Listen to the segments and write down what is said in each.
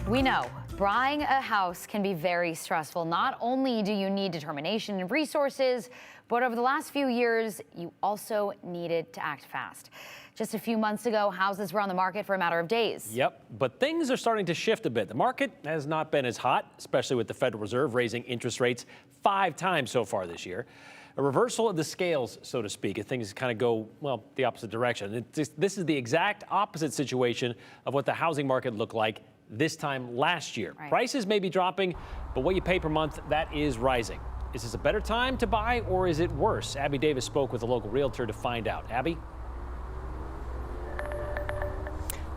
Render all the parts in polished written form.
We know buying a house can be very stressful. Not only do you need determination and resources, but over the last few years, you also needed to act fast. Just a few months ago, houses were on the market for a matter of days. Yep, but things are starting to shift a bit. The market has not been as hot, especially with the Federal Reserve raising interest rates 5 times so far this year. A reversal of the scales, so to speak, if things kind of go, well, the opposite direction. This is the exact opposite situation of what the housing market looked like this time last year. Right. Prices may be dropping, but what you pay per month, that is rising. Is this a better time to buy, or is it worse? Abby Davis spoke with a local realtor to find out. Abby?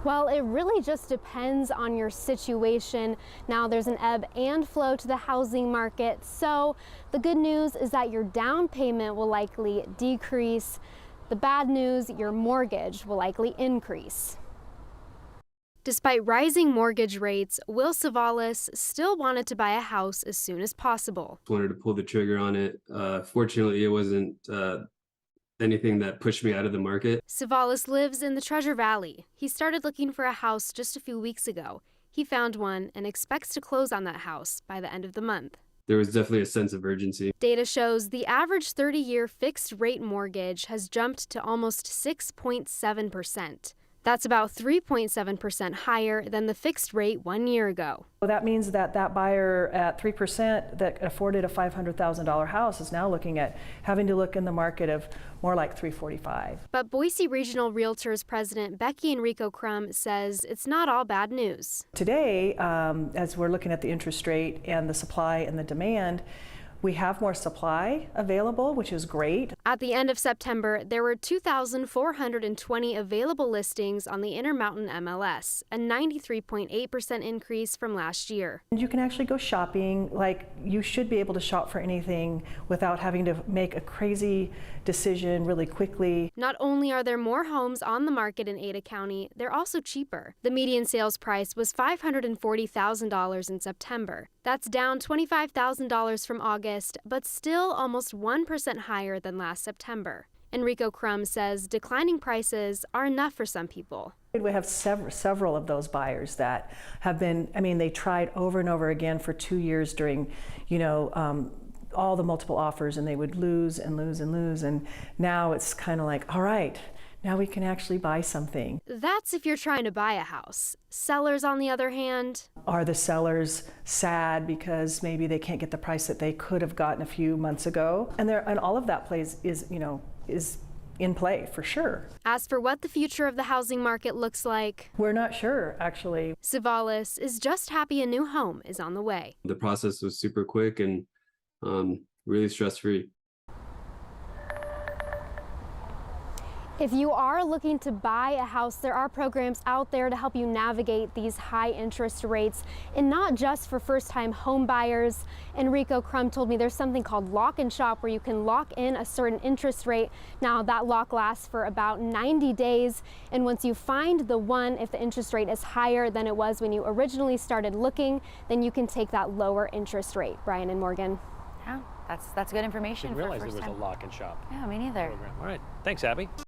Well, it really just depends on your situation. Now, there's an ebb and flow to the housing market. So the good news is that your down payment will likely decrease. The bad news, your mortgage will likely increase. Despite rising mortgage rates, Will Savalas still wanted to buy a house as soon as possible. Wanted to pull the trigger on it. Fortunately, it wasn't anything that pushed me out of the market. Savalas lives in the Treasure Valley. He started looking for a house just a few weeks ago. He found one and expects to close on that house by the end of the month. There was definitely a sense of urgency. Data shows the average 30-year fixed rate mortgage has jumped to almost 6.7%. That's about 3.7% higher than the fixed rate 1 year ago. Well, that means that that buyer at 3% that afforded a $500,000 house is now looking at having to look in the market of more like 345. But Boise Regional REALTORS President Becky Enrico Crum says it's not all bad news. Today, as we're looking at the interest rate and the supply and the demand, we have more supply available, which is great. At the end of September, there were 2,420 available listings on the Intermountain MLS, a 93.8% increase from last year. You can actually go shopping, like you should be able to shop for anything without having to make a crazy decision really quickly. Not only are there more homes on the market in Ada County, they're also cheaper. The median sales price was $540,000 in September. That's down $25,000 from August, but still almost 1% higher than last September. Enrico Crum says declining prices are enough for some people. We have several of those buyers that have been, they tried over and over again for 2 years during, all the multiple offers, and they would lose and lose and lose. And now it's kind of like, all right, now we can actually buy something. That's if you're trying to buy a house. Sellers, on the other hand, are the sellers sad because maybe they can't get the price that they could have gotten a few months ago? And all of that plays is in play for sure. As for what the future of the housing market looks like, we're not sure, actually. Savalas is just happy a new home is on the way. The process was super quick and really stress-free. If you are looking to buy a house, there are programs out there to help you navigate these high interest rates, and not just for first-time home buyers. Enrico Crum told me there's something called lock and shop where you can lock in a certain interest rate. Now that lock lasts for about 90 days, and once you find the one, if the interest rate is higher than it was when you originally started looking, then you can take that lower interest rate. Brian and Morgan. Yeah, that's good information. I didn't realize there was a lock and shop. Yeah, me neither. Program. All right, thanks, Abby.